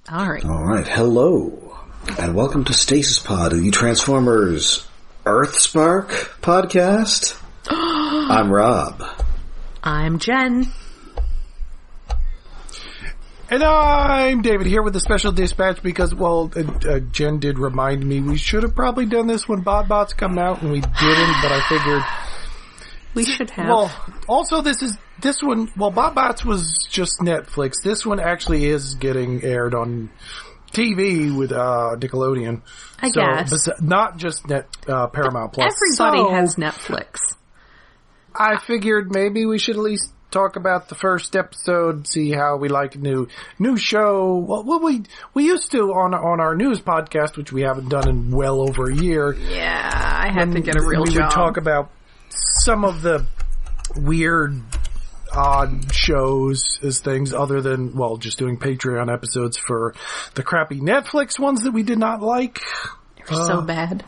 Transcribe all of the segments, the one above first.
All right. All right. Hello, and welcome to Stasis Pod, the Transformers Earthspark podcast. I'm Rob. I'm Jen. And I'm David here with the special dispatch because, Jen did remind me we should have probably done this when BotBots come out, and we didn't, but I figured we should have. Well, also this one, BotBots was just Netflix. This one actually is getting aired on TV with Nickelodeon. I guess. Not just Paramount Plus. Everybody has Netflix. I figured maybe we should at least talk about the first episode, see how we like new show. Well, we used to on our news podcast, which we haven't done in well over a year. Yeah, I had to get a real job. We would talk about some of the weird, odd shows as things other than, just doing Patreon episodes for the crappy Netflix ones that we did not like. They're so bad.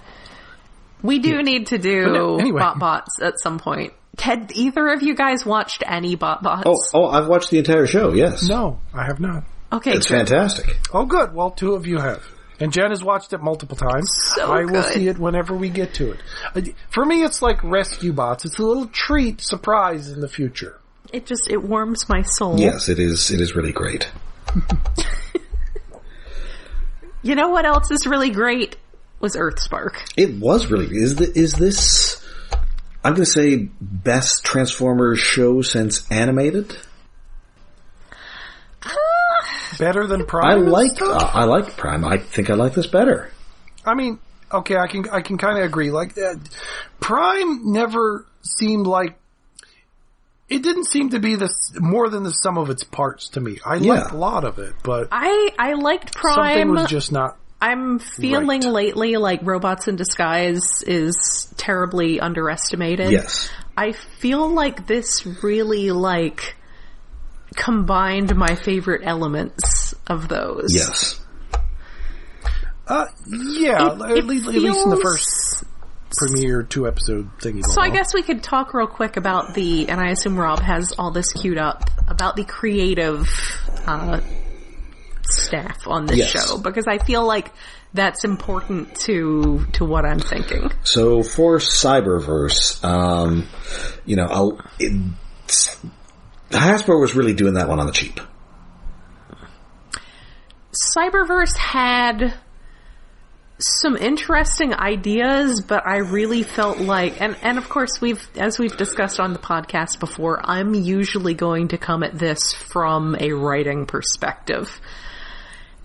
We do need to do anyway. BotBots at some point. Had either of you guys watched any BotBots? Oh, I've watched the entire show, yes. No, I have not. Okay, it's fantastic. Oh, good. Well, two of you have. And Jen has watched it multiple times. I will see it whenever we get to it. For me, it's like Rescue Bots. It's a little treat, surprise in the future. It warms my soul. Yes, it is. It is really great. You know what else is really great? Was Earthspark. It was really. Is this? I'm going to say best Transformers show since animated. Better than Prime. I like Prime. I think I like this better. I mean, okay, I can kind of agree. Like Prime never seemed like it didn't seem to be more than the sum of its parts to me. I liked a lot of it, but I liked Prime. Something was just not. I'm feeling lately like Robots in Disguise is terribly underestimated. Yes. I feel like this really, combined my favorite elements of those. Yes. At least in the first premiere 2-episode thingy. So I guess we could talk real quick about and I assume Rob has all this queued up, about the creative staff on this show, because I feel like that's important to what I'm thinking. So for Cyberverse, Hasbro was really doing that one on the cheap. Cyberverse had some interesting ideas, but I really felt like, and of course as we've discussed on the podcast before, I'm usually going to come at this from a writing perspective.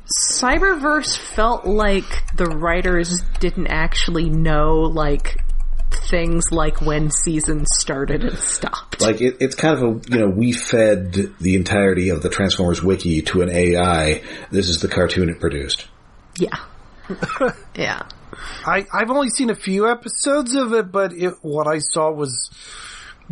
Cyberverse felt like the writers didn't actually know, things like when seasons started and stopped. It's kind of we fed the entirety of the Transformers wiki to an AI. This is the cartoon it produced. Yeah. Yeah. I've only seen a few episodes of it, but what I saw was,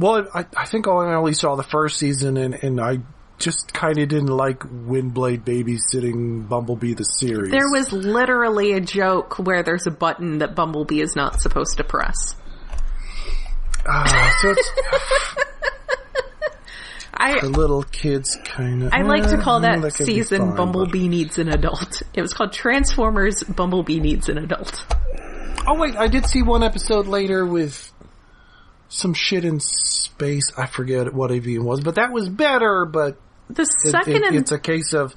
I think I only saw the first season, and I just kind of didn't like Windblade babysitting Bumblebee the series. There was literally a joke where there's a button that Bumblebee is not supposed to press. So it's the little kids kind of. I like to call that season Bumblebee Needs an Adult. It was called Transformers Bumblebee Needs an Adult. Oh wait, I did see one episode later with some shit in space. I forget what it even was, but that was better. But it's a case of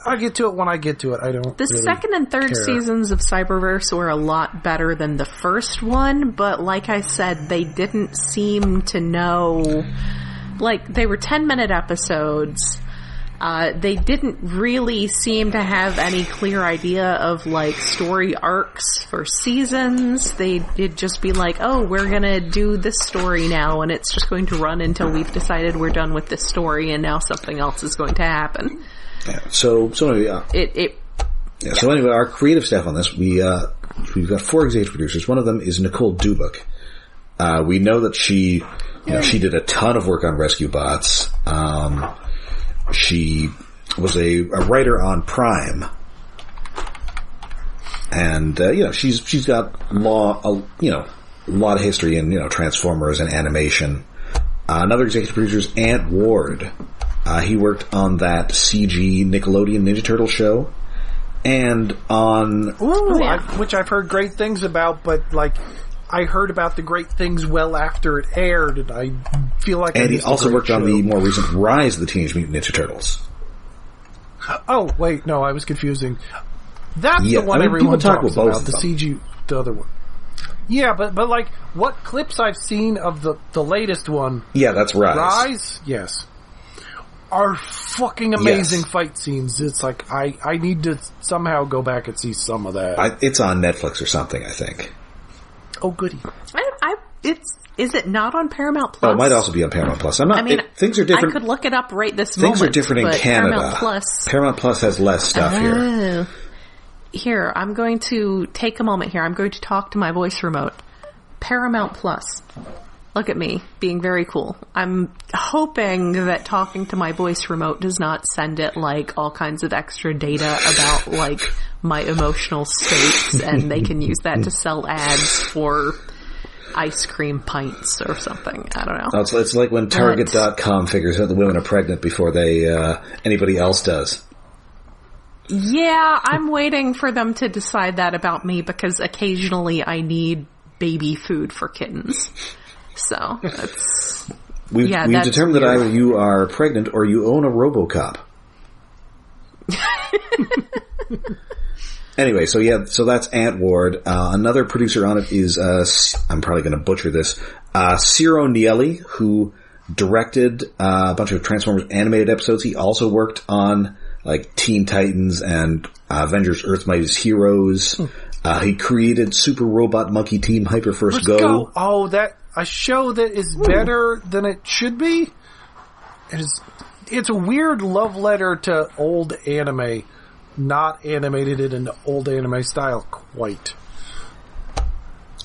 I'll get to it when I get to it. I don't. The really second and third seasons of Cyberverse were a lot better than the first one, but like I said, they didn't seem to know. They were 10-minute episodes. They didn't really seem to have any clear idea of story arcs for seasons. They'd just be we're gonna do this story now, and it's just going to run until we've decided we're done with this story, and now something else is going to happen. Yeah. So anyway, our creative staff on this, we've got 4 executive producers. One of them is Nicole Dubuk. We know that she did a ton of work on Rescue Bots. She was a writer on Prime, and she's got a lot of history in Transformers and animation. Another executive producer is Ant Ward. He worked on that CG Nickelodeon Ninja Turtle show. And on... Which I've heard great things about, but, like, I heard about the great things well after it aired, and I feel like... And he also worked on the more recent Rise of the Teenage Mutant Ninja Turtles. Oh, wait, no, I was confusing. That's the one everyone talks about, the CG, the other one. Yeah, but like, what clips I've seen of the latest one... Yeah, that's Rise. Rise? Yes. Are fucking amazing fight scenes. It's like, I need to somehow go back and see some of that. It's on Netflix or something, I think. Oh, goody. Is it not on Paramount Plus? Oh, it might also be on Paramount Plus. Things are different. I could look it up right this moment. Things are different in Canada. Paramount Plus has less stuff here. Here, I'm going to take a moment here. I'm going to talk to my voice remote. Paramount Plus. Look at me, being very cool. I'm hoping that talking to my voice remote does not send it, like, all kinds of extra data about, like, my emotional states, and they can use that to sell ads for ice cream pints or something. I don't know. It's like when Target.com figures out the women are pregnant before anybody else does. Yeah, I'm waiting for them to decide that about me, because occasionally I need baby food for kittens. So, we've determined that either you are pregnant or you own a RoboCop. Anyway, so that's Ant Ward. Another producer on it is, I'm probably going to butcher this, Ciro Nieli, who directed a bunch of Transformers animated episodes. He also worked on, like, Teen Titans and Avengers Earth's Mightiest Heroes. He created Super Robot Monkey Team Hyperforce Go. Oh, a show that is better than it should be? It's a weird love letter to old anime, not animated in an old anime style quite.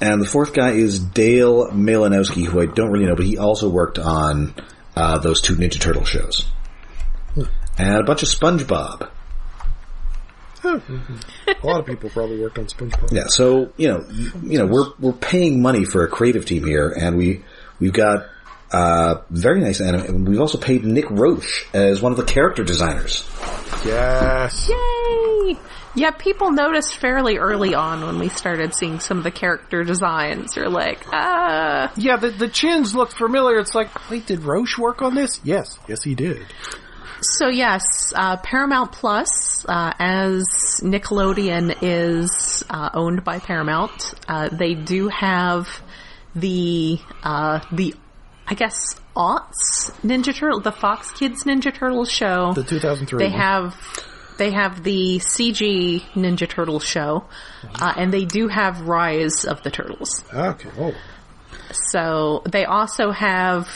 And the fourth guy is Dale Malinowski, who I don't really know, but he also worked on those two Ninja Turtle shows. And a bunch of SpongeBob. A lot of people probably worked on SpongeBob. Yeah, so we're paying money for a creative team here, and we've got very nice anime. We've also paid Nick Roche as one of the character designers. Yes, yay! Yeah, people noticed fairly early on when we started seeing some of the character designs. They're like, yeah, the chins looked familiar. It's like, wait, did Roche work on this? Yes, he did. So yes, Paramount Plus, as Nickelodeon is owned by Paramount, they do have the I guess aughts Ninja Turtle, the Fox Kids Ninja Turtles show. The 2003 They have the CG Ninja Turtles show, and they do have Rise of the Turtles. Okay. Oh. So they also have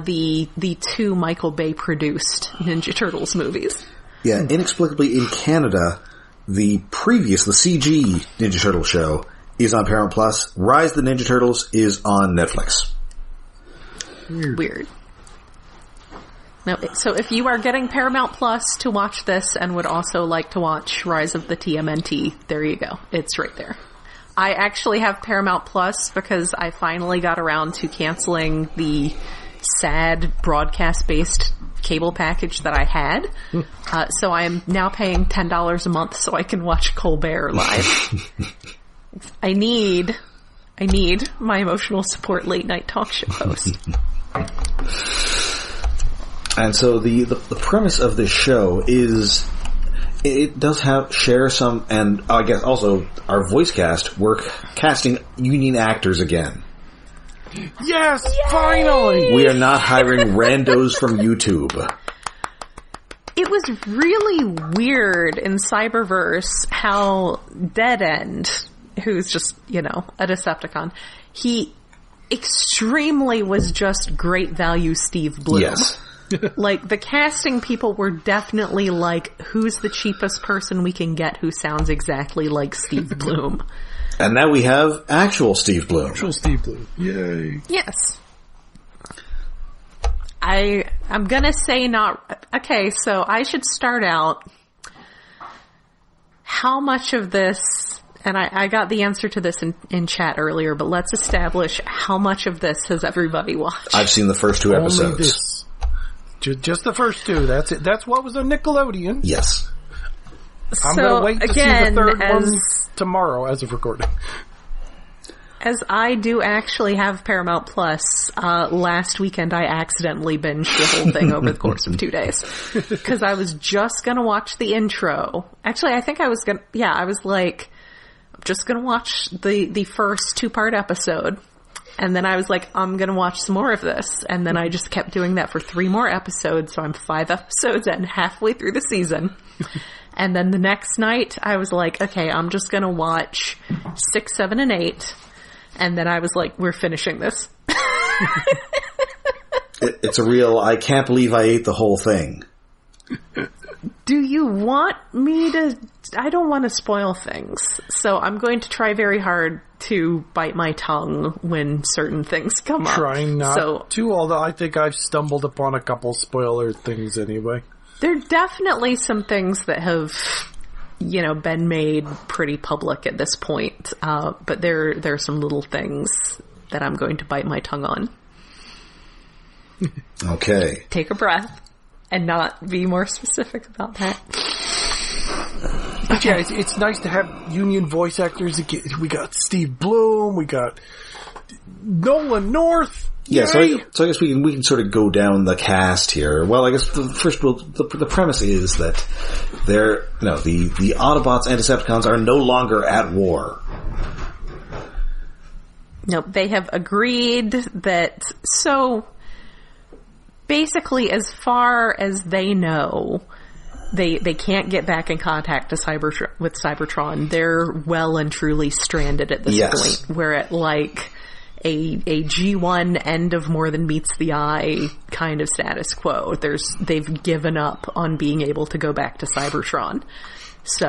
the two Michael Bay produced Ninja Turtles movies. Yeah, inexplicably in Canada, the CG Ninja Turtle show is on Paramount Plus. Rise of the Ninja Turtles is on Netflix. Weird. No, so if you are getting Paramount Plus to watch this and would also like to watch Rise of the TMNT, there you go. It's right there. I actually have Paramount Plus because I finally got around to canceling the sad broadcast-based cable package that I had. So I am now paying $10 a month so I can watch Colbert live. I need my emotional support late night talk show host. And so the premise of this show is it does share some, and I guess also our voice cast, we're casting union actors again. Yes, yay! Finally! We are not hiring randos from YouTube. It was really weird in Cyberverse how Dead End, who's just, a Decepticon, he extremely was just great value Steve Bloom. Yes. Like, the casting people were definitely like, who's the cheapest person we can get who sounds exactly like Steve Bloom? And now we have actual Steve Bloom. Actual Steve Bloom. Yay. Yes. I'm gonna say not... Okay, so I should start out. How much of this... And I got the answer to this in chat earlier, but let's establish how much of this has everybody watched. I've seen the first two episodes. Only this. Just the first two. That's it. That's what was on Nickelodeon. Yes. I'm going to wait to see the third one tomorrow as of recording. As I do actually have Paramount Plus, last weekend I accidentally binged the whole thing over the course of 2 days. Because I was just gonna watch the intro. Actually, I think I was I was like, I'm just gonna watch the first 2-part episode. And then I was like, I'm gonna watch some more of this. And then I just kept doing that for 3 more episodes, so I'm 5 episodes and halfway through the season. And then the next night, I was like, okay, I'm just gonna watch 6, 7, and 8. And then I was like, we're finishing this. It's a real, I can't believe I ate the whole thing. Do you want me to... I don't want to spoil things. So I'm going to try very hard to bite my tongue when certain things come up. Trying not to, although I think I've stumbled upon a couple spoiler things anyway. There are definitely some things that have... been made pretty public at this point. But there are some little things that I'm going to bite my tongue on. Okay. Take a breath and not be more specific about that. But yeah, it's nice to have union voice actors. We got Steve Bloom, we got Nolan North. Yeah, so I guess we can sort of go down the cast here. Well, I guess the premise is that the Autobots and Decepticons are no longer at war. Nope, they have agreed that, so basically as far as they know, they can't get back in contact with Cybertron. They're well and truly stranded at this point. We're at like a G1 end of more than meets the eye kind of status quo. They've given up on being able to go back to Cybertron. So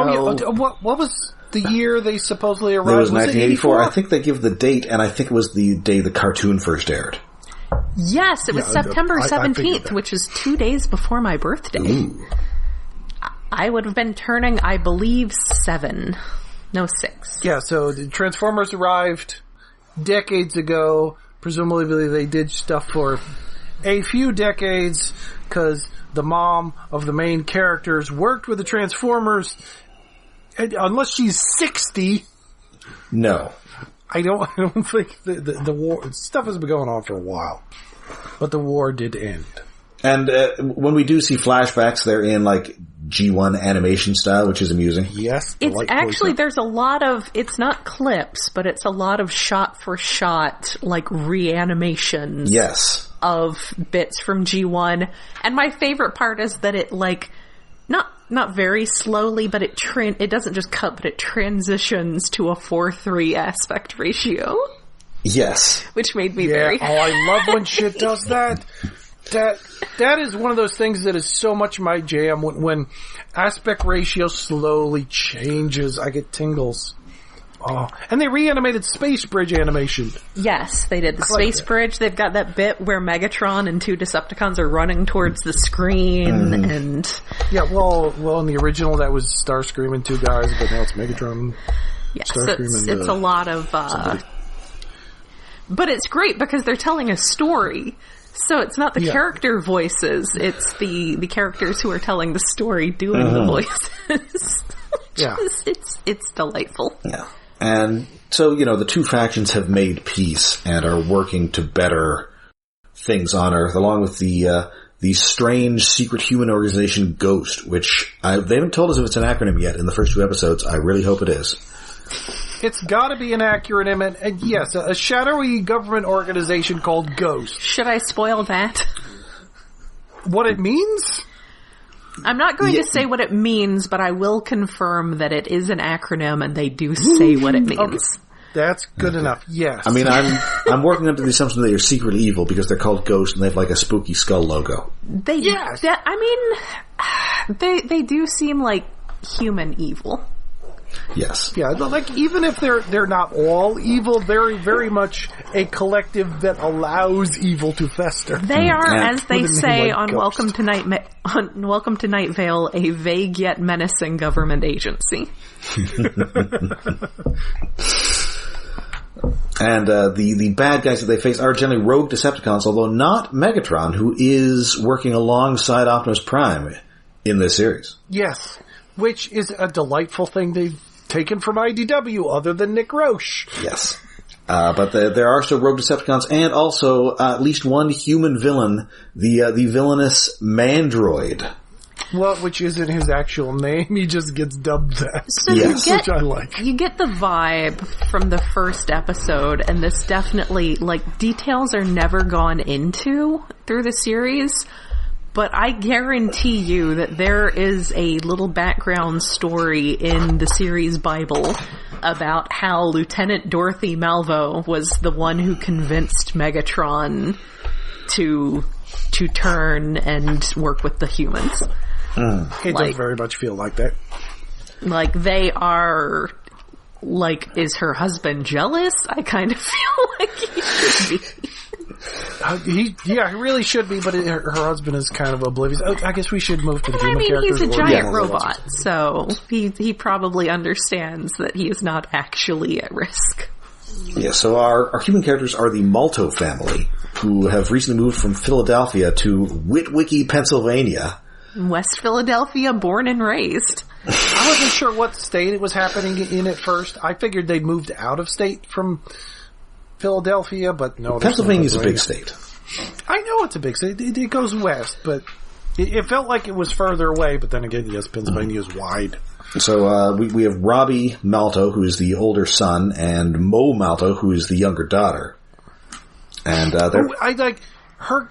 what was the year they supposedly arrived? It was 1984. I think they give the date, and I think it was the day the cartoon first aired. Yes, it was September 17th, which is 2 days before my birthday. Ooh. I would have been turning, I believe, 7. No, 6. Yeah, so the Transformers arrived decades ago. Presumably they did stuff for a few decades because the mom of the main characters worked with the Transformers. Unless she's 60. No. I don't think the war stuff has been going on for a while. But the war did end. And when we do see flashbacks, they're in like G1 animation style, which is amusing. Yes. It's actually, there's a lot of, it's not clips, but it's a lot of shot for shot, like reanimations. Yes. Of bits from G1. And my favorite part is that it like, not very slowly, but it doesn't just cut, but it transitions to a 4:3 aspect ratio. Yes. Which made me very happy. Oh, I love when shit does that. That is one of those things that is so much my jam. When aspect ratio slowly changes, I get tingles. Oh, and they reanimated Space Bridge animation. Yes, they did. The Space Bridge, they've got that bit where Megatron and 2 Decepticons are running towards the screen, and... Yeah, well, in the original that was Starscream and 2 guys, but now it's Megatron, yes, Starscream it's a lot of... But it's great because they're telling a story. So it's not the character voices, it's the characters who are telling the story doing the voices. It's delightful. Yeah. And so, the two factions have made peace and are working to better things on Earth, along with the strange secret human organization Ghost, which they haven't told us if it's an acronym yet in the first 2 episodes. I really hope it is. It's gotta be an acronym, and yes, a shadowy government organization called Ghost. Should I spoil that? What it means? I'm not going to say what it means, but I will confirm that it is an acronym and they do say what it means. Okay. That's good enough, yes. I mean, I'm working under the assumption that they're secretly evil because they're called Ghost and they have like a spooky skull logo. They they do seem like human evil. Yes. Yeah, like even if they're not all evil, they're very much a collective that allows evil to fester. They are, as they say on Welcome to Night Vale, a vague yet menacing government agency. And the bad guys that they face are generally rogue Decepticons, although not Megatron, who is working alongside Optimus Prime in this series. Yes. which is a delightful thing they've taken from IDW, other than Nick Roche. Yes. But there are still rogue Decepticons, and also at least one human villain, the villainous Mandroid. Well, which isn't his actual name. He just gets dubbed that. So yes. Which I like. You get the vibe from the first episode, and this definitely, details are never gone into through the series, but I guarantee you that there is a little background story in the series Bible about how Lieutenant Dorothy Malvo was the one who convinced Megatron to turn and work with the humans. It does very much feel like that. They are, is her husband jealous? I kind of feel like he should be. He really should be, but her husband is kind of oblivious. I guess we should move to the human characters. He's a giant robot, so he probably understands that he is not actually at risk. Yeah, so our human characters are the Malto family, who have recently moved from Philadelphia to Witwickey, Pennsylvania. West Philadelphia, born and raised. I wasn't sure what state it was happening in at first. I figured they'd moved out of state from Philadelphia, but no. Pennsylvania's a big state. I know it's a big state. It goes west, but it felt like it was further away, but then again, yes, Pennsylvania is wide. So we have Robby Malto, who is the older son, and Mo Malto, who is the younger daughter. And I like her.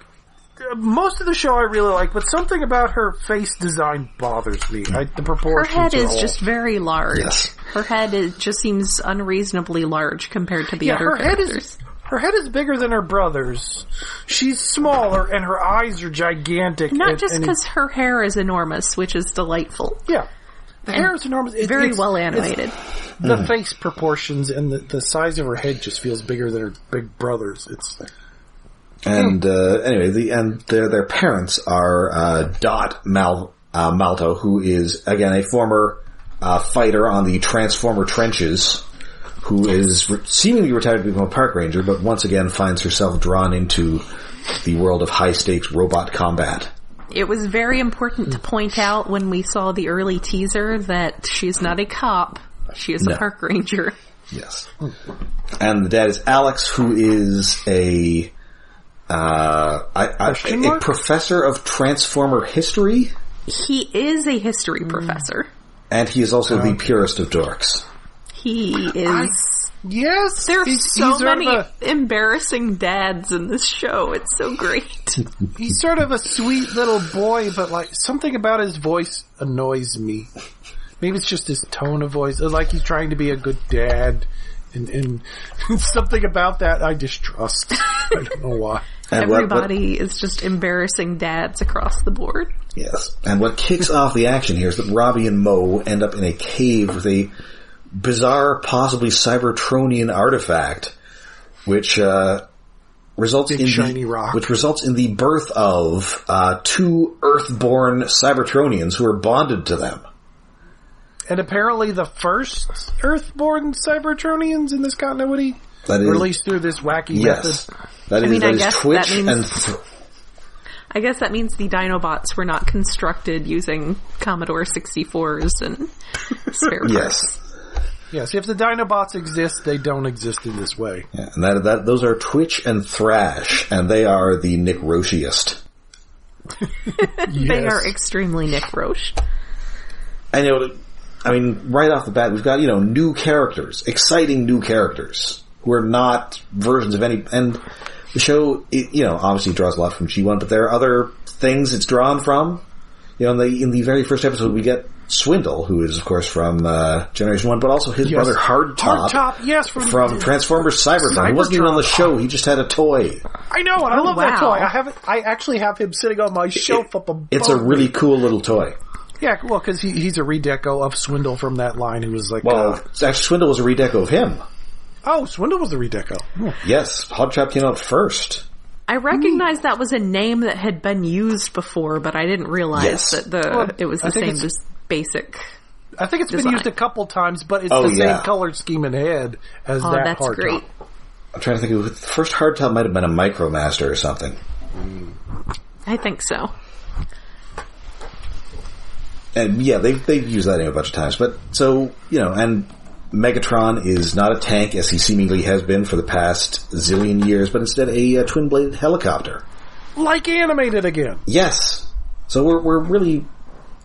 Most of the show I really like, but something about her face design bothers me. The proportions. Her head is all just very large. Yes. Her head just seems unreasonably large compared to the other characters. Her head is bigger than her brother's. She's smaller, and her eyes are gigantic. Not just because her hair is enormous, which is delightful. Yeah. The hair is enormous. Very well animated. The face proportions and the size of her head just feels bigger than her big brother's. Anyway, their parents are Dot Malto, who is again a former fighter on the Transformer trenches, who is seemingly retired to become a park ranger, but once again finds herself drawn into the world of high stakes robot combat. It was very important to point out when we saw the early teaser that she's not a cop; she is a park ranger. Yes, and the dad is Alex, who is a professor of Transformer history. He is a history professor. And he is also the purest of dorks. He is. Yes! There's so many embarrassing dads in this show. It's so great. He's sort of a sweet little boy, but something about his voice annoys me. Maybe it's just his tone of voice. Like he's trying to be a good dad. And something about that I distrust. I don't know why. And everybody is just embarrassing dads across the board. Yes. And what kicks off the action here is that Robby and Mo end up in a cave with a bizarre, possibly Cybertronian artifact, which results in the birth of two Earthborn Cybertronians who are bonded to them. And apparently the first Earthborn Cybertronians in this continuity? That is, or at least through this wacky method. That is Twitch and... I guess that means the Dinobots were not constructed using Commodore 64s and spare parts. Yes, if the Dinobots exist, they don't exist in this way. Yeah, and those are Twitch and Thrash, and they are the Nick Roche-iest. They are extremely Nick Roche. And right off the bat, we've got, new characters, exciting new characters, who are not versions of any, and the show, obviously draws a lot from G1, but there are other things it's drawn from. In the very first episode, we get Swindle, who is, of course, from Generation 1, but also his brother Hardtop, from Transformers Cybertron. He wasn't even on the show, he just had a toy. I know, and I love that toy. I actually have him sitting on my shelf up above. It's a really cool little toy. Yeah, well, because he's a redeco of Swindle from that line. He was like... Well, actually, Swindle was a redeco of him. Oh, Swindle was the redeco. Oh. Yes, Hardtop came out first. I recognized that was a name that had been used before, but I didn't realize that it was the same as basic. I think it's been used a couple times, but it's the same color scheme and head as that that's Hardtop. Great. I'm trying to think of the first Hardtop might have been a Micromaster or something. I think so. And yeah, they've used that name a bunch of times. But so, and Megatron is not a tank as he seemingly has been for the past zillion years, but instead a twin-bladed helicopter. Like animated again. Yes. So we're really,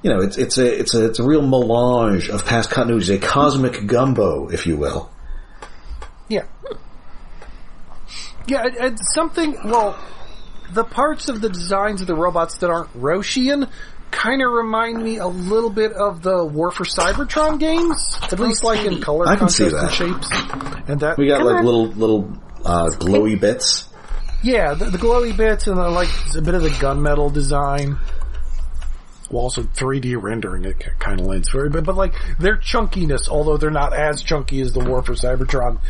it's a real melange of past continuities, a cosmic gumbo, if you will. Yeah. Yeah, it's something, the parts of the designs of the robots that aren't Roshian kind of remind me a little bit of the War for Cybertron games, at least like in color contrast and shapes. And that we got like little glowy bits. Yeah, the glowy bits and like a bit of the gunmetal design. Well, also 3D rendering it kind of lends for it, but like their chunkiness, although they're not as chunky as the War for Cybertron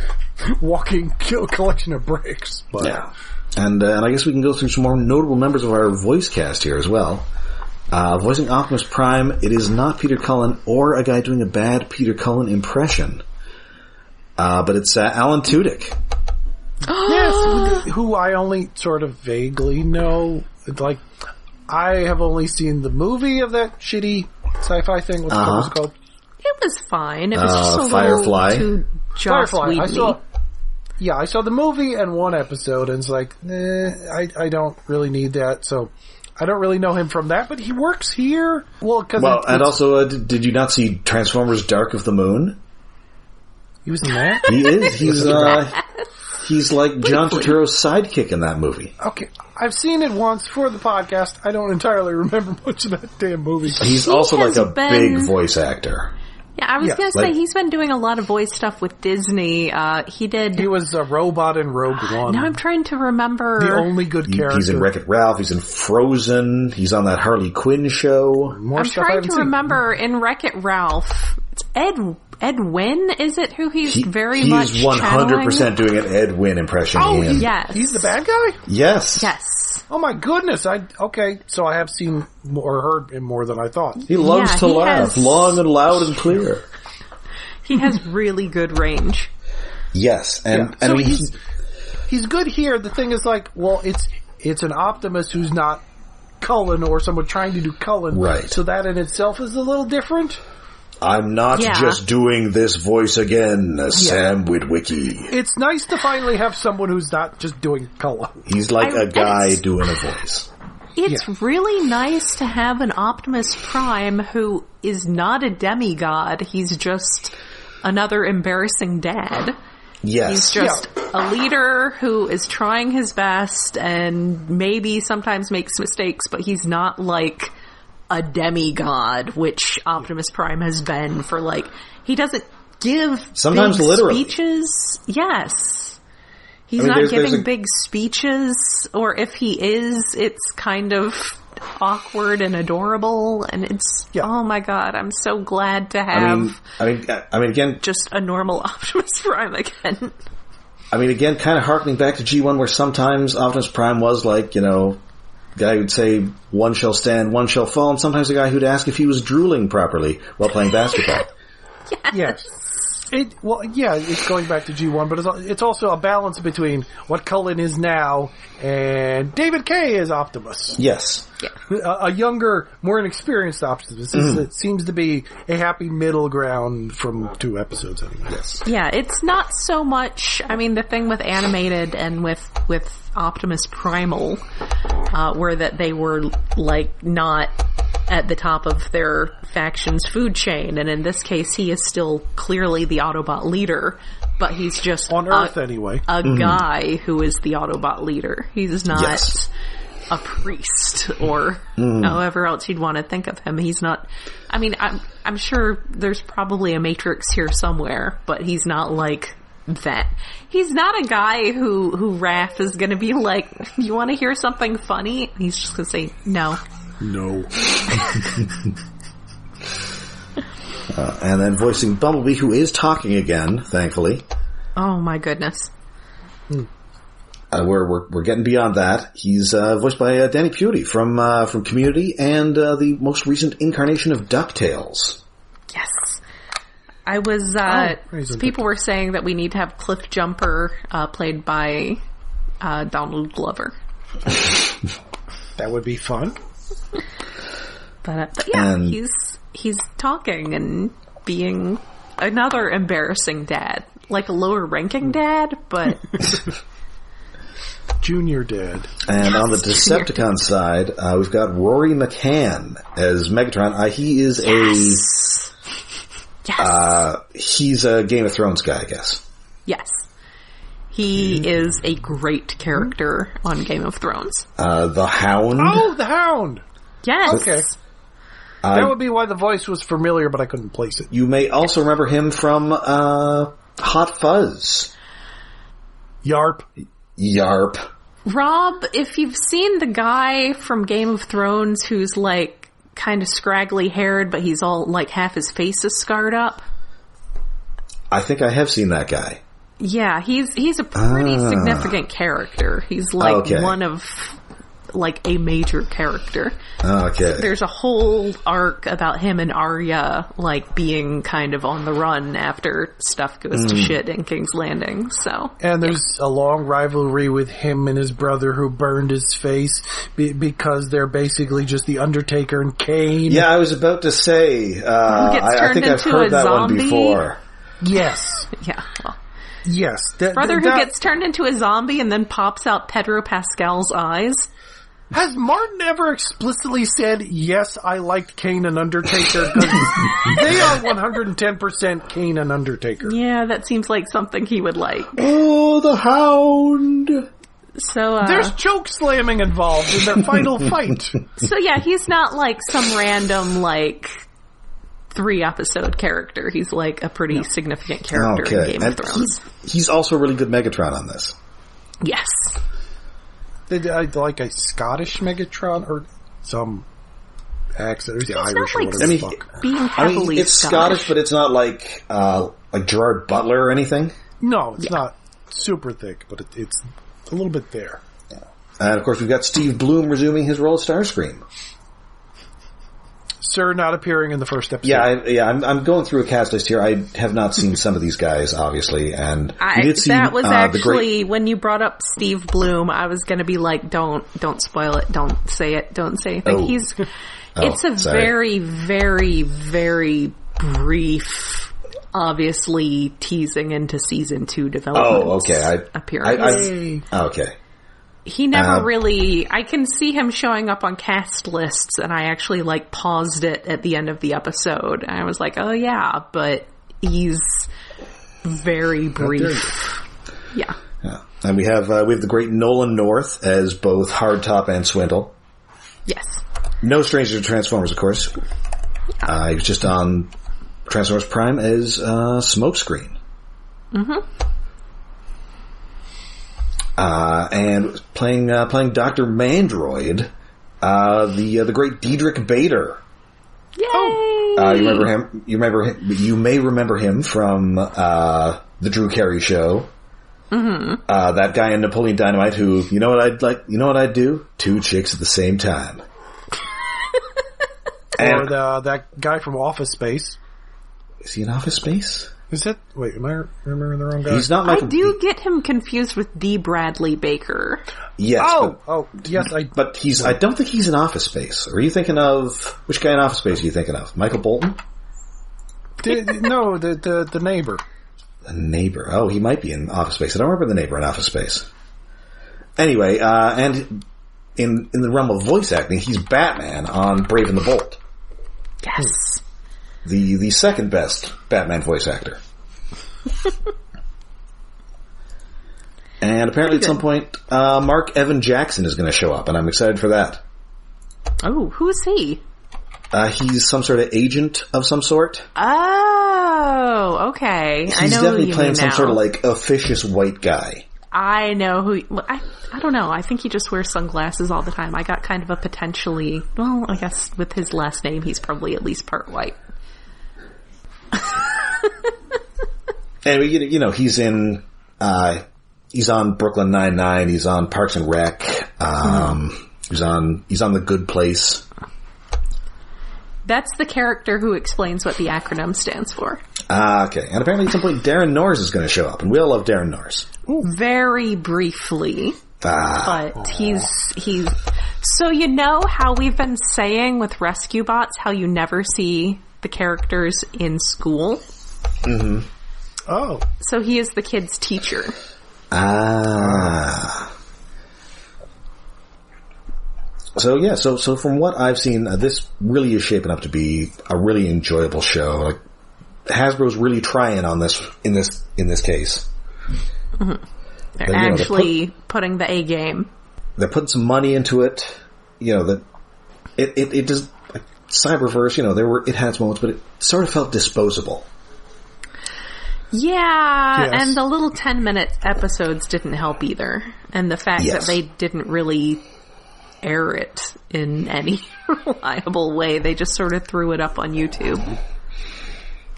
walking collection of bricks. But. Yeah, and I guess we can go through some more notable members of our voice cast here as well. Voicing Optimus Prime, it is not Peter Cullen or a guy doing a bad Peter Cullen impression. But it's Alan Tudyk. Yes, who I only sort of vaguely know. Like, I have only seen the movie of that shitty sci-fi thing. What was it called? It was fine. It was just a Firefly. little too Joss Whedon-y. I saw the movie and one episode, and it's like, I don't really need that, so... I don't really know him from that, but he works here. And also, did you not see Transformers: Dark of the Moon? He was in that? He is. He's like John Turturro's sidekick in that movie. Okay, I've seen it once for the podcast. I don't entirely remember much of that damn movie. He's also like a big voice actor. Yeah, I was going to say, he's been doing a lot of voice stuff with Disney. He was a robot in Rogue One. Now I'm trying to remember. The only good character. He's in Wreck-It Ralph. He's in Frozen. He's on that Harley Quinn show. I'm trying to remember in Wreck-It Ralph. It's Ed Wynn, is it, who he's very much He's 100% doing an Ed Wynn impression. Yes. He's the bad guy? Yes. Yes. Oh my goodness! So I have seen or heard him more than I thought. He loves to laugh, long and loud and clear. He has really good range. Yes, and so he's good here. The thing is, like, it's an Optimus who's not Cullen or someone trying to do Cullen, right? So that in itself is a little different. I'm not just doing this voice again, Sam Witwickey. It's nice to finally have someone who's not just doing Cullen. He's like a guy doing a voice. It's really nice to have an Optimus Prime who is not a demigod. He's just another embarrassing dad. Yes. He's just a leader who is trying his best and maybe sometimes makes mistakes, but he's not like a demigod, which Optimus Prime has been for, like, he doesn't give sometimes big literally speeches. Yes. He's not giving big speeches, or if he is, it's kind of awkward and adorable, and it's, oh my god, I'm so glad to have again, just a normal Optimus Prime again. I mean, again, kind of harkening back to G1, where sometimes Optimus Prime was like, guy who'd say, one shall stand, one shall fall, and sometimes a guy who'd ask if he was drooling properly while playing basketball. Yes. It's going back to G1, but it's also a balance between what Cullen is now and David Kaye is Optimus. Yes. Yeah. A younger, more inexperienced Optimus. It seems to be a happy middle ground from 2 episodes anyway. Yes. Yeah, it's not so much, the thing with animated and with Optimus Primal, were that they were, like, not at the top of their faction's food chain, and in this case he is still clearly the Autobot leader, but he's just on Earth anyway. A guy who is the Autobot leader. He's not a priest or however else you'd want to think of him. He's not, I'm sure there's probably a Matrix here somewhere, but he's not like that. He's not a guy who Raph is going to be like, you want to hear something funny? He's just going to say, no. No. And then voicing Bumblebee, who is talking again, thankfully. Oh my goodness. We're getting beyond that. He's voiced by Danny Pudi from Community and the most recent incarnation of DuckTales. Yes. I was people were saying that we need to have Cliff Jumper played by Donald Glover. That would be fun. But yeah, he's talking and being another embarrassing dad. Like a lower ranking dad, but... Junior dad. And on the Decepticon side, we've got Rory McCann as Megatron. He is he's a Game of Thrones guy, I guess. Yes. He is a great character on Game of Thrones. The Hound. Oh, the Hound! Yes. Okay. That would be why the voice was familiar, but I couldn't place it. You may also remember him from Hot Fuzz. Yarp. Rob, if you've seen the guy from Game of Thrones who's like kind of scraggly haired, but he's all like half his face is scarred up. I think I have seen that guy. Yeah, he's a pretty significant character. He's like one of like a major character. Okay. There's a whole arc about him and Arya like being kind of on the run after stuff goes to shit in King's Landing. So, and there's a long rivalry with him and his brother who burned his face because they're basically just the Undertaker and Kane. Yeah, I was about to say. I think I've heard that one before. Yes. Yeah. Well. Yes. Brother who gets turned into a zombie and then pops out Pedro Pascal's eyes. Has Martin ever explicitly said, yes, I liked Kane and Undertaker? Because they are 110% Kane and Undertaker. Yeah, that seems like something he would like. Oh, the Hound! So, there's choke slamming involved in their final fight. So yeah, he's not like some random, like, 3-episode character. He's like a pretty significant character in Game of Thrones. He's also a really good Megatron on this. Yes. Like a Scottish Megatron or some accent, or Irish or whatever the fuck. Being heavily it's Scottish, but it's not like Gerard Butler or anything. No, it's not super thick, but it's a little bit there. Yeah. And of course, we've got Steve Bloom resuming his role as Starscream. Sir not appearing in the first episode. Yeah, I'm going through a cast list here. I have not seen some of these guys, obviously, and we did see that was actually when you brought up Steve Bloom. I was going to be like, don't spoil it, don't say anything. Oh. It's a very, very, very brief, obviously teasing into season 2 development. Oh, okay. Appearance. Okay. He never really... I can see him showing up on cast lists, and I actually, like, paused it at the end of the episode. And I was like, oh, yeah, but he's very brief. Yeah. And we have the great Nolan North as both Hardtop and Swindle. Yes. No stranger to Transformers, of course. He was just on Transformers Prime as Smokescreen. Mm-hmm. And playing Dr. Mandroid, the great Diedrich Bader. Yay! You remember him? You may remember him from the Drew Carey Show. Mm-hmm. That guy in Napoleon Dynamite who, you know what I'd do? 2 chicks at the same time. Or that guy from Office Space. Is he in Office Space? Is that... Wait, am I remembering the wrong guy? He's not Michael... I do get him confused with D. Bradley Baker. Yes. Yes, But I don't think he's in Office Space. Are you thinking of... Which guy in Office Space are you thinking of? Michael Bolton? No, the neighbor. The neighbor. Oh, he might be in Office Space. I don't remember the neighbor in Office Space. Anyway, and in the realm of voice acting, he's Batman on Brave and the Bold. Yes. The second best Batman voice actor. And apparently at some point, Mark Evan Jackson is going to show up, and I'm excited for that. Oh, who is he? He's some sort of agent of some sort. Oh, okay. He's definitely playing some sort of like officious white guy. I know who... I don't know. I think he just wears sunglasses all the time. I got kind of a potentially... Well, I guess with his last name, he's probably at least part white. And he's in he's on Brooklyn Nine-Nine, he's on Parks and Rec, he's on The Good Place. That's the character who explains what the acronym stands for. Okay. And apparently at some point Darren Norris is going to show up, and we all love Darren Norris. Very briefly. But he's So you know how we've been saying with Rescue Bots how you never see the characters in school? Mm-hmm. Oh. So he is the kid's teacher. So yeah, so from what I've seen, this really is shaping up to be a really enjoyable show. Like, Hasbro's really trying on this in this case. Mm-hmm. They're actually putting the A game. They're putting some money into it. You know, that it does, like, Cyberverse, you know, it had its moments, but it sort of felt disposable. Yeah, yes. And the little 10-minute episodes didn't help either. And the fact that they didn't really air it in any reliable way. They just sort of threw it up on YouTube.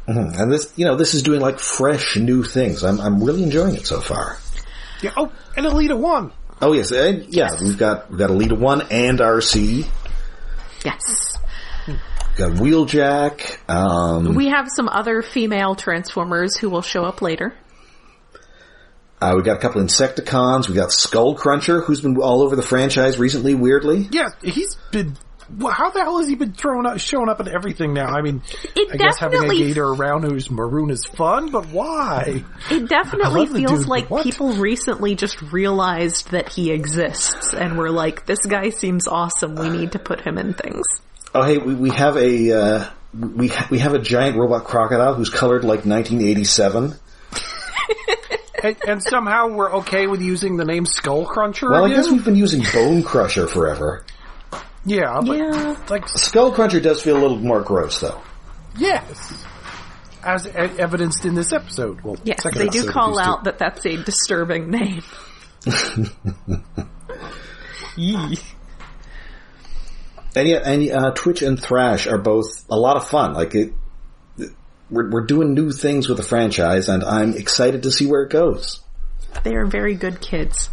Mm-hmm. And this is doing, like, fresh new things. I'm really enjoying it so far. Yeah. Oh, and Alita 1. Oh yes, we've got Alita 1 and RC. Yes. We've got Wheeljack. We have some other female Transformers who will show up later. We got a couple Insecticons. We got Skullcruncher, who's been all over the franchise recently, weirdly. Yeah, he's been... How the hell has he been showing up in everything now? I mean, I guess having a gator around who's maroon is fun, but why? It definitely feels like people recently just realized that he exists, and were like, this guy seems awesome, we need to put him in things. Oh, hey, we have a we have a giant robot crocodile who's colored like 1987. And somehow we're okay with using the name Skullcruncher. Well, I guess we've been using Bone Crusher forever. Yeah, but like Skullcruncher does feel a little more gross, though. Yes, as evidenced in this episode. Well, yes, they do call out that that's a disturbing name. And Twitch and Thrash are both a lot of fun. Like we're doing new things with the franchise, and I'm excited to see where it goes. They are very good kids.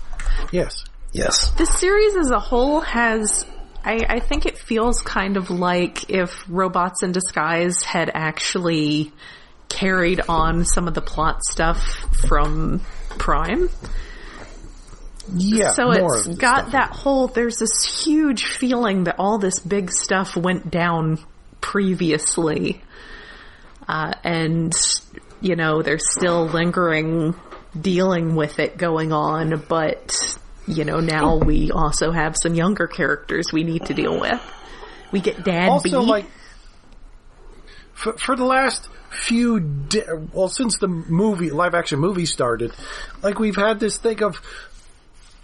Yes. The series as a whole has... I think it feels kind of like if Robots in Disguise had actually carried on some of the plot stuff from Prime. Yeah, so it's got that whole, there's this huge feeling that all this big stuff went down previously. And, you know, there's still lingering dealing with it going on, but... You know, now we also have some younger characters we need to deal with. We get Dad also, B. Like, for the last few... since the live-action movie started, like, we've had this thing of,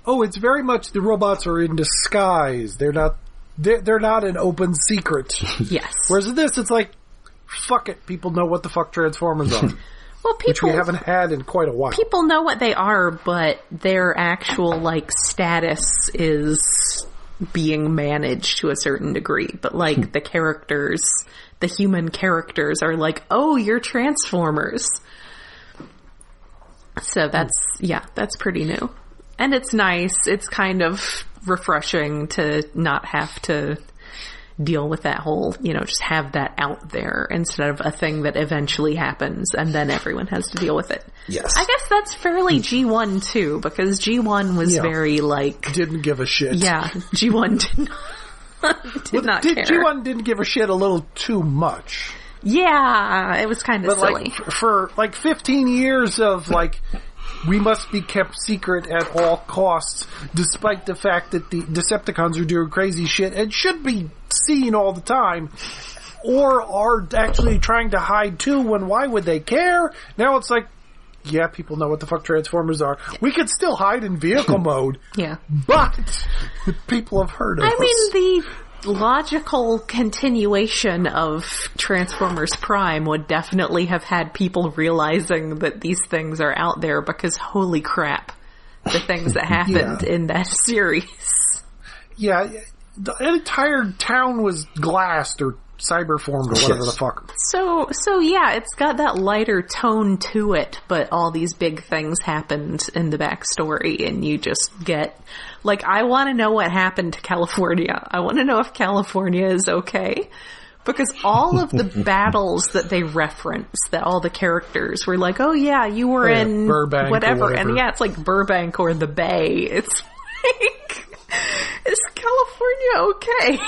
it's very much the robots are in disguise. They're not an open secret. Yes. Whereas in this, it's like, fuck it, people know what the fuck Transformers are. Well, which we haven't had in quite a while. People know what they are, but their actual, like, status is being managed to a certain degree. But, like, the characters, the human characters are like, oh, you're Transformers. So that's pretty new. And it's nice. It's kind of refreshing to not have to deal with that whole, you know, just have that out there instead of a thing that eventually happens and then everyone has to deal with it. Yes. I guess that's fairly G1 too, because G1 was very like... Didn't give a shit. Yeah, G1 did not care. G1 didn't give a shit a little too much. Yeah, it was kind of silly. Like, for like 15 years of like... We must be kept secret at all costs, despite the fact that the Decepticons are doing crazy shit and should be seen all the time, or are actually trying to hide too, when why would they care? Now it's like, yeah, people know what the fuck Transformers are. We could still hide in vehicle mode. Yeah. But people have heard of us. I mean, the logical continuation of Transformers Prime would definitely have had people realizing that these things are out there, because holy crap, the things that happened in that series. Yeah, the entire town was glassed or cyberformed or whatever the fuck. So yeah, it's got that lighter tone to it, but all these big things happened in the backstory, and you just get... Like, I want to know what happened to California. I want to know if California is okay. Because all of the battles that they reference, that all the characters were like, oh yeah, you were in Burbank whatever. And yeah, it's like Burbank or the Bay. It's like, is California California okay?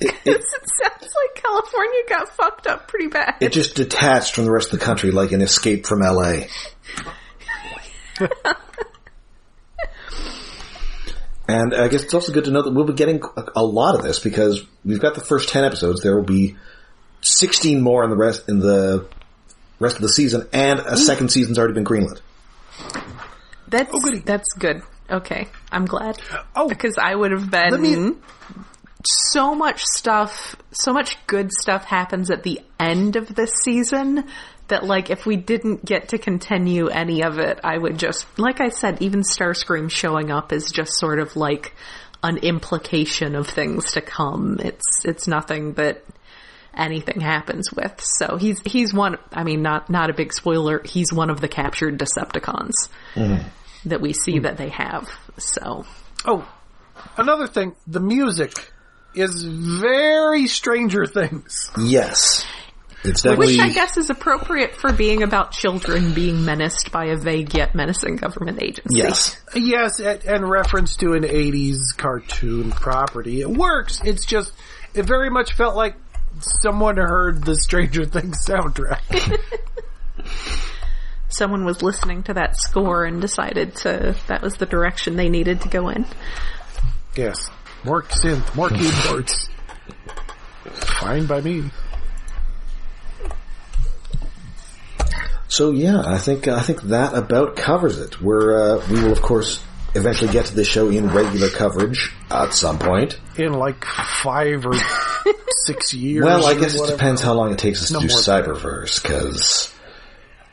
It sounds like California got fucked up pretty bad. It just detached from the rest of the country like an escape from LA. And I guess it's also good to know that we'll be getting a lot of this because we've got the first 10 episodes. There will be 16 more in the rest of the season, and a second season's already been greenlit. That's good. Okay, I'm glad. Because I would have been... So much good stuff happens at the end of this season that, like, if we didn't get to continue any of it, I would just, like I said, even Starscream showing up is just sort of like an implication of things to come. It's nothing that anything happens with. So he's one, I mean, not a big spoiler, he's one of the captured Decepticons that we see that they have. So. Oh, another thing, the music is very Stranger Things. Yes. It's definitely... Which I guess is appropriate for being about children being menaced by a vague yet menacing government agency. Yes. Yes, and reference to an 80s cartoon property. It works. It's just, it very much felt like someone heard the Stranger Things soundtrack. Someone was listening to that score and decided that was the direction they needed to go in. Yes. More synth, more keyboards. Fine by me. So yeah, I think that about covers it. We will of course eventually get to this show in regular coverage at some point. In like 5 or 6 years. Well, I guess it depends how long it takes us to do Cyberverse, because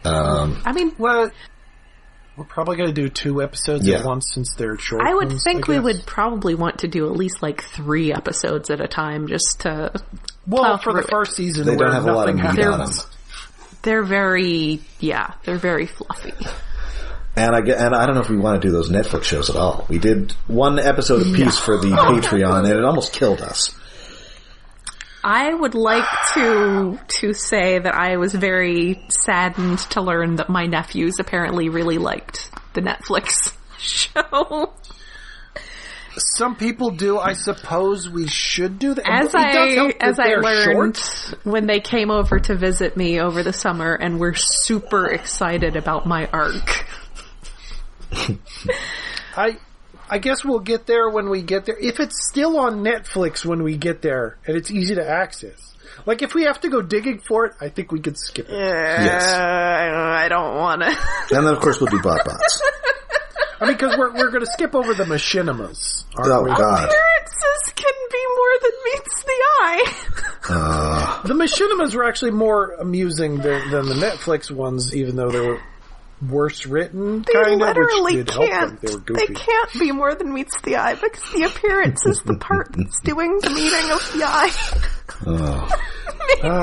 I mean, well, we're probably going to do 2 episodes at once since they're short. I would think we would probably want to do at least like 3 episodes at a time, just to. Well, for the first season, they don't have a lot of meat on them. They're very fluffy. And I don't know if we want to do those Netflix shows at all. We did 1 episode apiece for the Patreon, and it almost killed us. I would like to say that I was very saddened to learn that my nephews apparently really liked the Netflix show. Some people do. I suppose we should do that. As I learned when they came over to visit me over the summer and were super excited about my arc. I guess we'll get there when we get there. If it's still on Netflix when we get there, and it's easy to access. Like, if we have to go digging for it, I think we could skip it. Yes. I don't want to. And then, of course, we'll do BotBots. I mean, because we're going to skip over the machinimas. Oh, God. Appearances can be more than meets the eye. The machinimas were actually more amusing than the Netflix ones, even though they were worse written, kind of, which did help them. They were goofy. They can't be more than meets the eye, because the appearance is the part that's doing the meeting of the eye.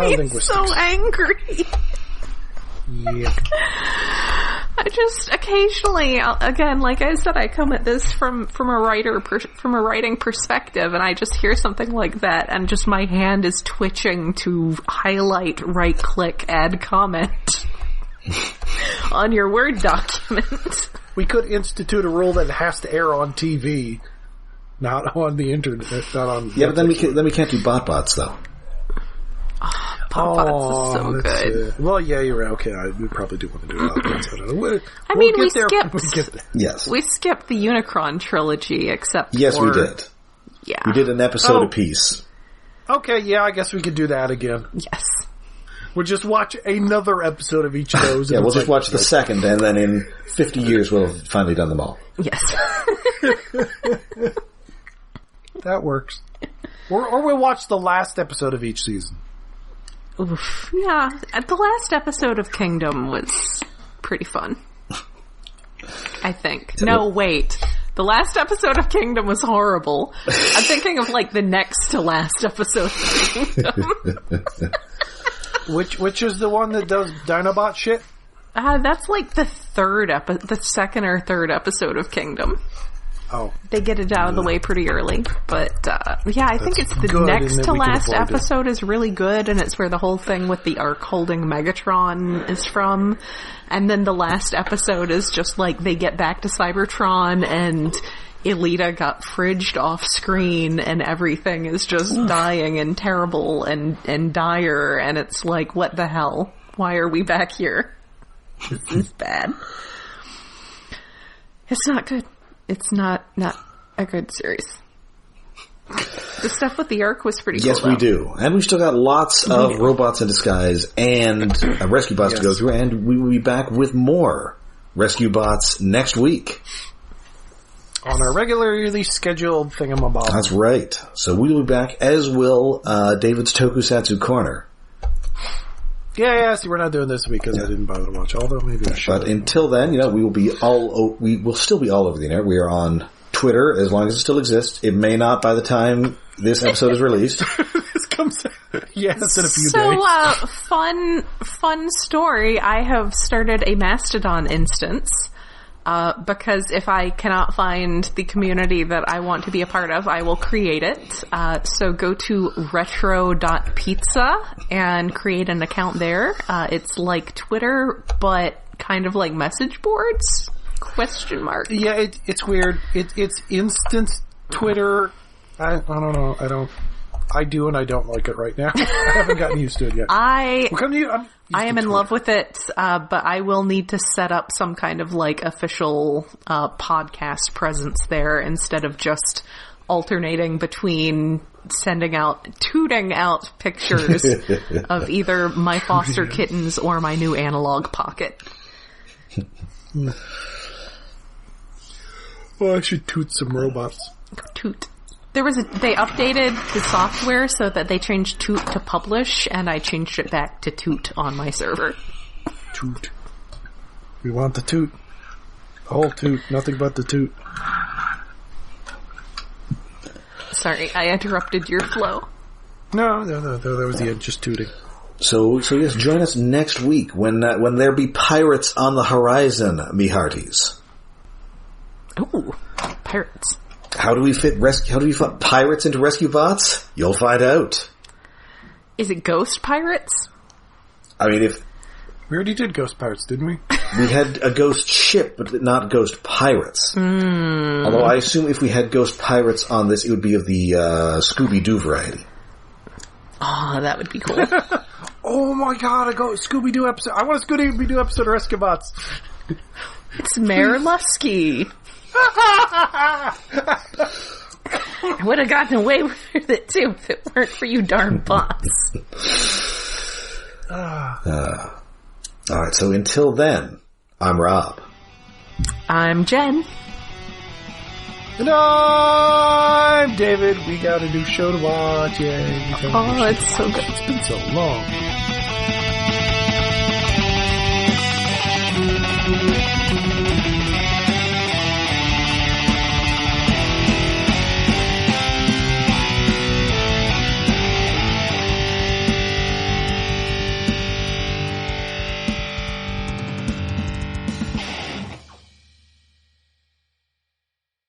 Made me so angry. Yeah. I just occasionally, again, like I said, I come at this from a writing perspective, and I just hear something like that, and just my hand is twitching to highlight, right click, add comment on your Word document. We could institute a rule that it has to air on TV, not on the internet, not on. Yeah, but then we can't do BotBots though. BotBots is so good. Well, yeah, you're right. Okay, we probably do want to do BotBots. I mean, we skipped the Unicron trilogy, except yes, we did. Yeah, we did an episode apiece. Okay, yeah, I guess we could do that again. Yes. We'll just watch another episode of each of those. Yeah, we'll just watch the second, and then in 50 years we'll have finally done them all. Yes. That works. Or we'll watch the last episode of each season. Oof. Yeah, the last episode of Kingdom was pretty fun. I think. No, wait. The last episode of Kingdom was horrible. I'm thinking of like the next to last episode of Kingdom. Which is the one that does Dinobot shit? That's like the second or third episode of Kingdom. Oh. They get it out of the way pretty early. But, yeah, I think it's the next to last episode is really good, and it's where the whole thing with the Ark holding Megatron is from. And then the last episode is just like they get back to Cybertron, and Elita got fridged off screen and everything is just dying and terrible and dire, and it's like, what the hell? Why are we back here? This is bad. It's not good. It's not a good series. The stuff with the Ark was pretty cool. Yes, we do. And we've still got lots of robots in disguise and rescue bots to go through, and we will be back with more rescue bots next week. On our regularly scheduled thingamabob. That's right. So we will be back, as will David's Tokusatsu Corner. Yeah, see, we're not doing this week because I didn't bother to watch, although maybe I should. But until then, we will still be all over the internet. We are on Twitter, as long as it still exists. It may not by the time this episode is released. This comes in a few days. So, fun story. I have started a Mastodon instance, because if I cannot find the community that I want to be a part of, I will create it. So go to retro.pizza and create an account there. It's like Twitter, but kind of like message boards? ? Yeah, it's weird. It's instant Twitter. I don't know. I do and I don't like it right now. I haven't gotten used to it yet. I am in love with it, but I will need to set up some kind of like official podcast presence there instead of just alternating between tooting out pictures of either my foster kittens or my new analog pocket. Well, I should toot some robots. Toot. They updated the software so that they changed toot to publish, and I changed it back to toot on my server. Toot. We want the toot. The whole toot. Nothing but the toot. Sorry, I interrupted your flow. No, that was the end, just tooting. So yes, join us next week when there be pirates on the horizon, me hearties. Ooh, pirates. How do we fit pirates into rescue bots? You'll find out. Is it ghost pirates? I mean, we already did ghost pirates, didn't we? We had a ghost ship, but not ghost pirates. Although I assume if we had ghost pirates on this, it would be of the Scooby-Doo variety. Oh, that would be cool. Oh my god, a Scooby-Doo episode. I want a Scooby-Doo episode of Rescue Bots. It's Mayor Lusky. I would have gotten away with it too if it weren't for you darn bots. Alright, so until then, I'm Rob. I'm Jen. And I'm David. We got a new show to watch. Yay. Oh, it's so good. It's been so long.